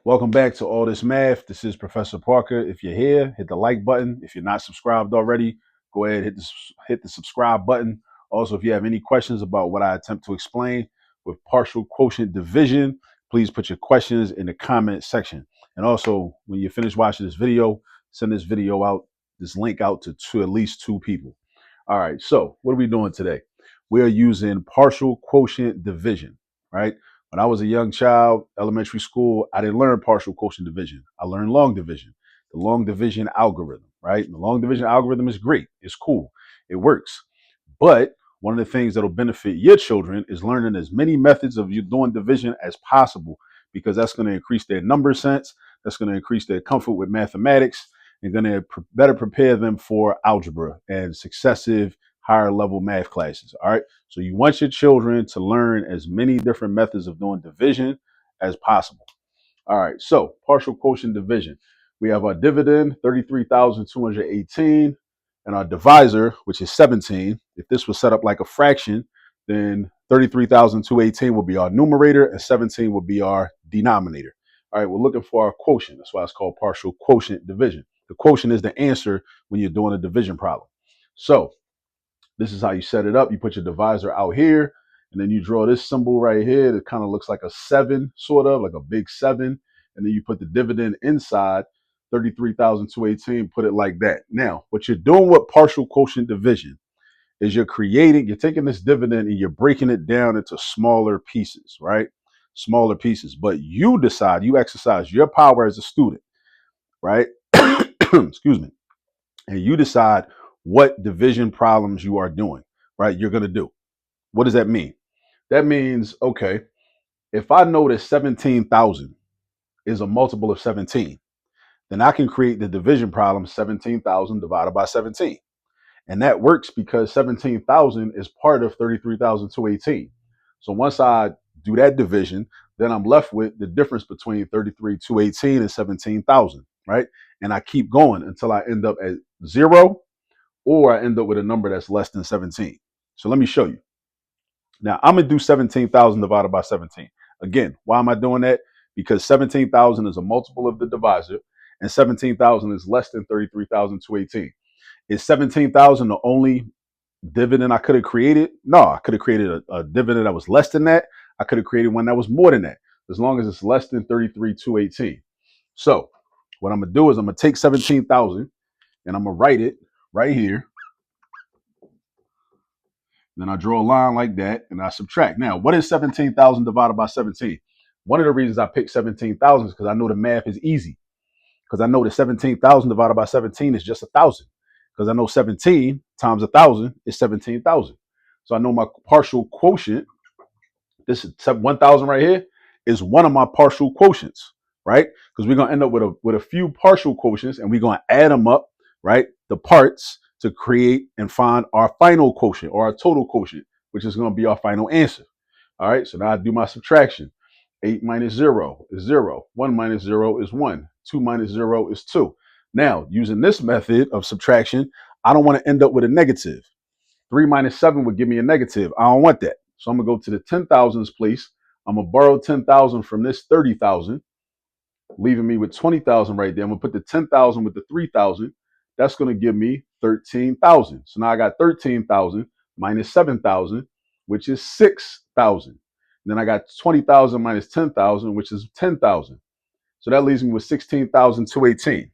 Welcome back to All This Math. This is Professor Parker. If you're here, hit the like button. If you're not subscribed already, go ahead hit the subscribe button. Also, if you have any questions about what I attempt to explain with partial quotient division, please put your questions in the comment section. And also, when you finish watching this video, send this link out to at least two people. All right, so what are we doing today? We are using partial quotient division, right? When I was a young child, elementary school, I didn't learn partial quotient division. I learned long division, the long division algorithm, right? And the long division algorithm is great. It's cool. It works. But one of the things that'll benefit your children is learning as many methods of you doing division as possible, because that's going to increase their number sense. That's going to increase their comfort with mathematics and going to better prepare them for algebra and successive higher level math classes. All right. So you want your children to learn as many different methods of doing division as possible. All right, so partial quotient division. We have our dividend, 33,218, and our divisor, which is 17. If this was set up like a fraction, then 33,218 will be our numerator and 17 will be our denominator. All right, we're looking for our quotient. That's why it's called partial quotient division. The quotient is the answer when you're doing a division problem. So this is how you set it up. You put your divisor out here, and then you draw this symbol right here that kind of looks like a 7, sort of like a big 7. And then you put the dividend inside, 33,218, put it like that. Now, what you're doing with partial quotient division is you're taking this dividend and you're breaking it down into smaller pieces, right? Smaller pieces. But you exercise your power as a student, right? Excuse me. And you decide what division problems you are doing, right? You're going to do. What does that mean? That means, okay, if I know that 17,000 is a multiple of 17, then I can create the division problem 17,000 divided by 17. And that works because 17,000 is part of 33,218. So once I do that division, then I'm left with the difference between 33,218 and 17,000, right? And I keep going until I end up at 0, or I end up with a number that's less than 17. So let me show you. Now I'm going to do 17,000 divided by 17. Again, why am I doing that? Because 17,000 is a multiple of the divisor and 17,000 is less than 33,218. Is 17,000 the only dividend I could have created? No, I could have created a dividend that was less than that. I could have created one that was more than that, as long as it's less than 33,218. So what I'm going to do is I'm going to take 17,000 and I'm going to write it right here. Then I draw a line like that and I subtract. Now, what is 17,000 divided by 17? One of the reasons I picked 17,000 is because I know the math is easy. Because I know that 17,000 divided by 17 is just 1,000. Because I know 17 times 1,000 is 17,000. So I know my partial quotient, this is 1,000 right here, is one of my partial quotients, right? Because we're going to end up with a few partial quotients and we're going to add them up, right? The parts to create and find our final quotient or our total quotient, which is going to be our final answer. All right, so now I do my subtraction. 8 minus 0 is 0. 1 minus 0 is 1. 2 minus 0 is 2. Now, using this method of subtraction, I don't want to end up with a negative. 3 minus 7 would give me a negative. I don't want that. So I'm going to go to the 10,000s place. I'm going to borrow 10,000 from this 30,000, leaving me with 20,000 right there. I'm going to put the 10,000 with the 3,000. That's going to give me 13,000. So now I got 13,000 minus 7,000, which is 6,000. Then I got 20,000 minus 10,000, which is 10,000. So that leaves me with 16,218.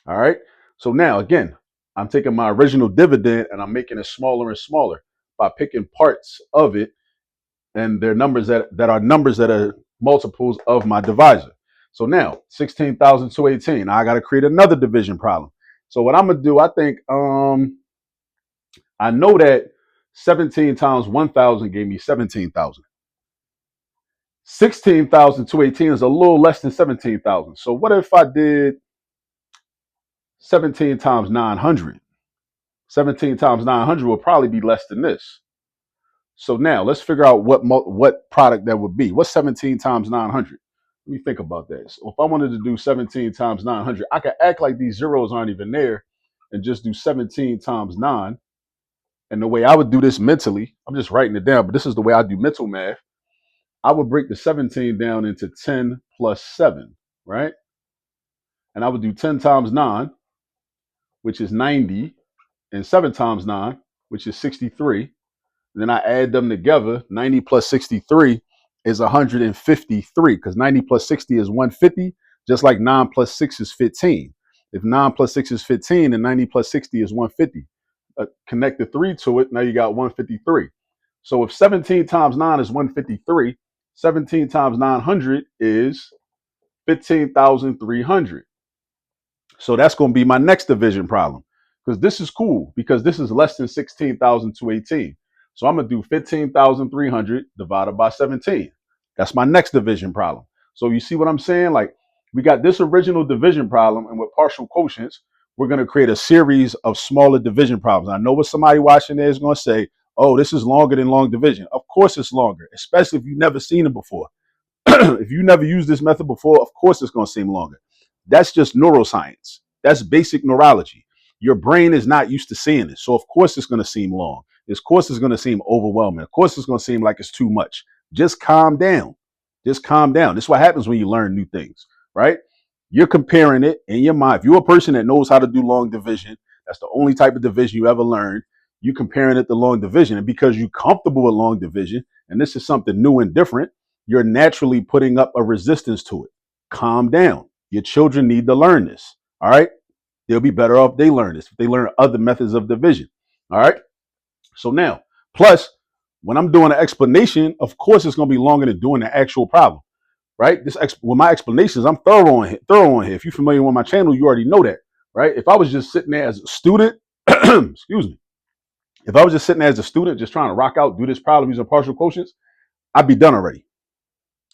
All right. So now, again, I'm taking my original dividend and I'm making it smaller and smaller by picking parts of it, and they're numbers that are multiples of my divisor. So now 16,218. Now I got to create another division problem. So what I'm gonna do, I think I know that 17 times 1,000 gave me 17,000. 16,218 is a little less than 17,000. So what if I did 17 times 900? 17 times 900 will probably be less than this. So now let's figure out what product that would be. What's 17 times 900? Let me think about that. So if I wanted to do 17 times 900, I could act like these zeros aren't even there and just do 17 times 9. And the way I would do this mentally, I'm just writing it down, but this is the way I do mental math. I would break the 17 down into 10 plus 7. right? And I would do 10 times 9, which is 90, and 7 times 9, which is 63. Then I add them together. 90 plus 63 is 153 because 90 plus 60 is 150, just like 9 plus 6 is 15. If 9 plus 6 is 15 and 90 plus 60 is 150, connect the 3 to it, now you got 153. So if 17 times 9 is 153, 17 times 900 is 15,300. So that's going to be my next division problem because this is cool because this is less than 16,218. So I'm going to do 15,300 divided by 17. That's my next division problem. So you see what I'm saying? Like we got this original division problem, and with partial quotients, we're going to create a series of smaller division problems. I know what somebody watching there is going to say, oh, this is longer than long division. Of course it's longer, especially if you've never seen it before. If you never used this method before, of course it's going to seem longer. That's just neuroscience. That's basic neurology. Your brain is not used to seeing this. So of course it's going to seem long. Of course it's going to seem overwhelming. Of course it's going to seem like it's too much. Just calm down. Just calm down. This is what happens when you learn new things, right? You're comparing it in your mind. If you're a person that knows how to do long division, that's the only type of division you ever learned. You comparing it to long division. And because you're comfortable with long division, and this is something new and different, you're naturally putting up a resistance to it. Calm down. Your children need to learn this. All right. They'll be better off if they learn this, if they learn other methods of division. All right. So now, plus, when I'm doing an explanation, of course, it's going to be longer than doing the actual problem. Right. With my explanations, I'm thorough on here. If you're familiar with my channel, you already know that. Right. If I was just sitting there as a student, excuse me. If I was just sitting there as a student, just trying to rock out, do this problem using partial quotients, I'd be done already.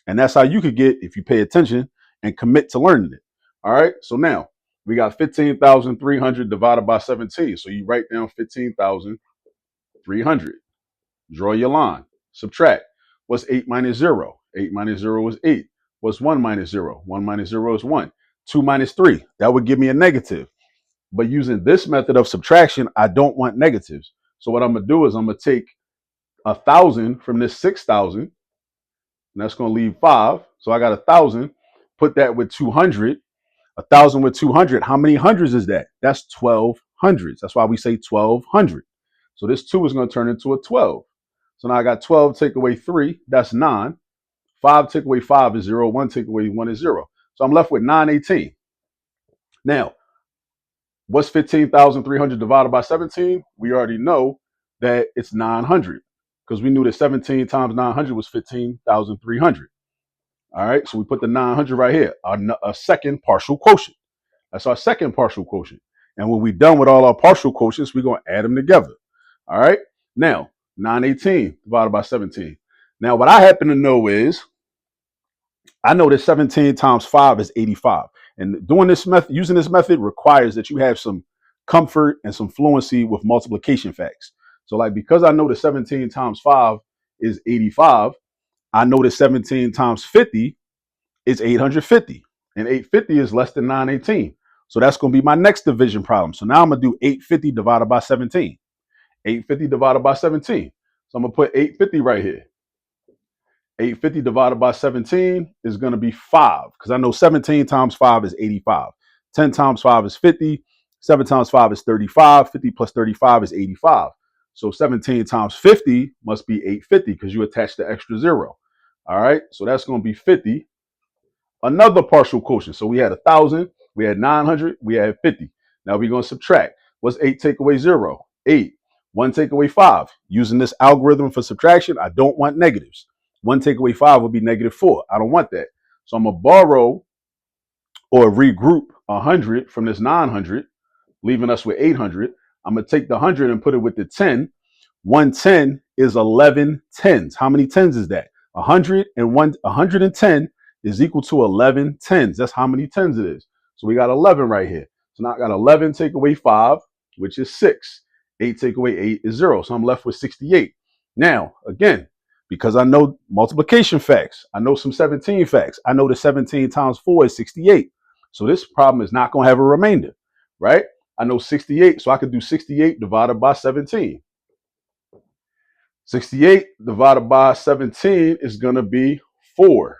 And that's how you could get if you pay attention and commit to learning it. All right. So now we got 15,300 divided by 17. So you write down 15,300. Draw your line. Subtract. What's 8 minus 0? 8 minus 0 is 8. What's 1 minus 0? 1 minus 0 is 1. 2 minus 3. That would give me a negative. But using this method of subtraction, I don't want negatives. So what I'm going to do is I'm going to take 1,000 from this 6,000. And that's going to leave 5. So I got 1,000. Put that with 200. 1,000 with 200. How many hundreds is that? That's 12 hundreds. That's why we say 1,200. So this 2 is going to turn into a 12. So now I got 12 take away 3. That's 9. 5 take away 5 is 0. 1 take away 1 is 0. So I'm left with 918. Now, what's 15,300 divided by 17? We already know that it's 900 because we knew that 17 times 900 was 15,300. All right, so we put the 900 right here, a second partial quotient. That's our second partial quotient. And when we're done with all our partial quotients, we're going to add them together. All right, now 918 divided by 17. Now, what I happen to know is I know that 17 times 5 is 85. And doing this method, using this method requires that you have some comfort and some fluency with multiplication facts. So, like, because I know that 17 times 5 is 85, I know that 17 times 50 is 850. And 850 is less than 918. So that's going to be my next division problem. So now I'm going to do 850 divided by 17. 850 divided by 17. So I'm going to put 850 right here. 850 divided by 17 is going to be 5 because I know 17 times 5 is 85. 10 times 5 is 50. 7 times 5 is 35. 50 plus 35 is 85. So 17 times 50 must be 850 because you attach the extra 0. All right. So that's going to be 50. Another partial quotient. So we had 1,000, we had 900, we had 50. Now we're going to subtract. What's 8 take away 0? 8. 1 take away 5. Using this algorithm for subtraction, I don't want negatives. 1 take away 5 would be -4. I don't want that. So I'm going to borrow or regroup 100 from this 900, leaving us with 800. I'm going to take the 100 and put it with the 10. 110 is 11 tens. How many tens is that? 110 is equal to 11 tens. That's how many tens it is. So we got 11 right here. So now I got 11 take away 5, which is 6. 8 take away 8 is 0. So I'm left with 68. Now, again, because I know multiplication facts, I know some 17 facts. I know that 17 times 4 is 68. So this problem is not going to have a remainder, right? I know 68, so I could do 68 divided by 17. 68 divided by 17 is going to be 4.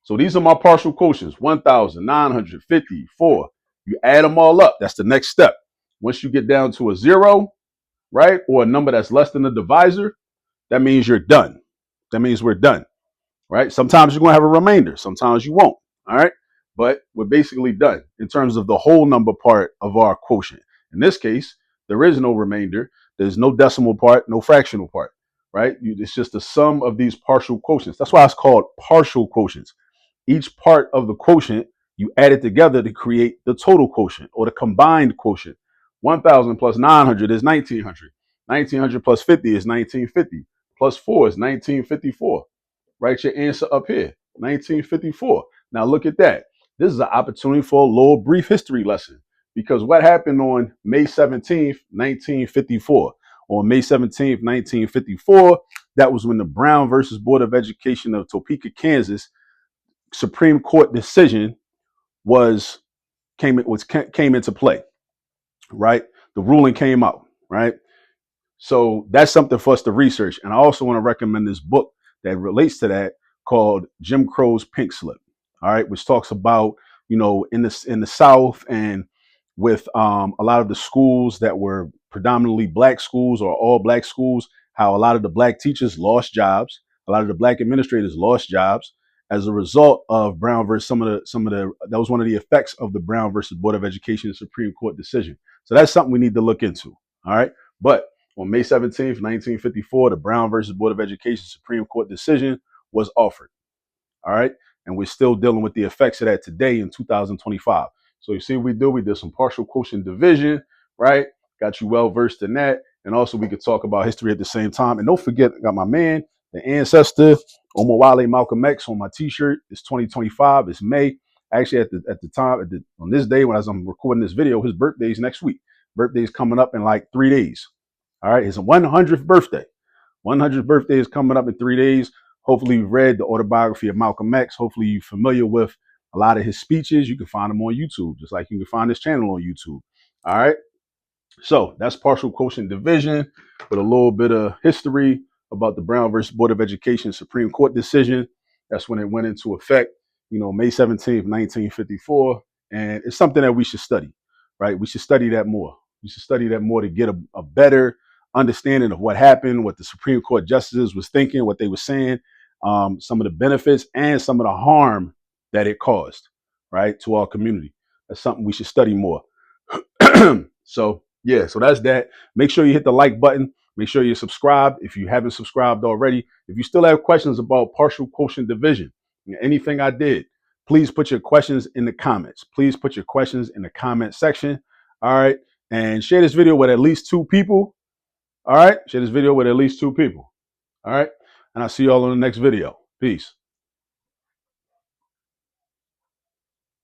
So these are my partial quotients, 1,954. You add them all up. That's the next step. Once you get down to a zero, right, or a number that's less than the divisor, that means you're done. That means we're done, right? Sometimes you're going to have a remainder. Sometimes you won't, all right? But we're basically done in terms of the whole number part of our quotient. In this case, there is no remainder. There's no decimal part, no fractional part, right? It's just the sum of these partial quotients. That's why it's called partial quotients. Each part of the quotient, you add it together to create the total quotient or the combined quotient. 1,000 plus 900 is 1,900. 1,900 plus 50 is 1,950. Plus 4 is 1,954. Write your answer up here, 1954. Now look at that. This is an opportunity for a little brief history lesson because what happened on May 17th, 1954? On May 17th, 1954, that was when the Brown versus Board of Education of Topeka, Kansas Supreme Court decision came into play, right? The ruling came out, right? So that's something for us to research. And I also want to recommend this book that relates to that called Jim Crow's Pink Slip. All right, which talks about, in the South and with a lot of the schools that were predominantly black schools or all black schools, how a lot of the black teachers lost jobs, a lot of the black administrators lost jobs as a result of Brown versus that was one of the effects of the Brown versus Board of Education Supreme Court decision. So that's something we need to look into. All right, but on May 17th, 1954, the Brown versus Board of Education Supreme Court decision was offered. All right. And we're still dealing with the effects of that today in 2025. So you see what we do? We did some partial quotient division, right? Got you well versed in that. And also we could talk about history at the same time. And don't forget, I got my man, the ancestor, Omowale Malcolm X on my t-shirt. It's 2025. It's May. Actually, on this day, as I'm recording this video, his birthday is next week. Birthday's coming up in like 3 days. All right. His 100th birthday. 100th birthday is coming up in 3 days. Hopefully you've read the autobiography of Malcolm X. Hopefully you're familiar with a lot of his speeches. You can find them on YouTube, just like you can find this channel on YouTube. All right. So that's partial quotient division with a little bit of history about the Brown versus Board of Education Supreme Court decision. That's when it went into effect, May 17th, 1954. And it's something that we should study, right? We should study that more. We should study that more to get a better understanding of what happened, what the Supreme Court justices was thinking, what they were saying, some of the benefits and some of the harm that it caused, right, to our community. That's something we should study more. So that's that. Make sure you hit the like button. Make sure you subscribe if you haven't subscribed already. If you still have questions about partial quotient division, anything I did, please put your questions in the comments. Please put your questions in the comment section. All right. And share this video with at least 2 people. All right. Share this video with at least 2 people. All right. And I'll see you all in the next video. Peace.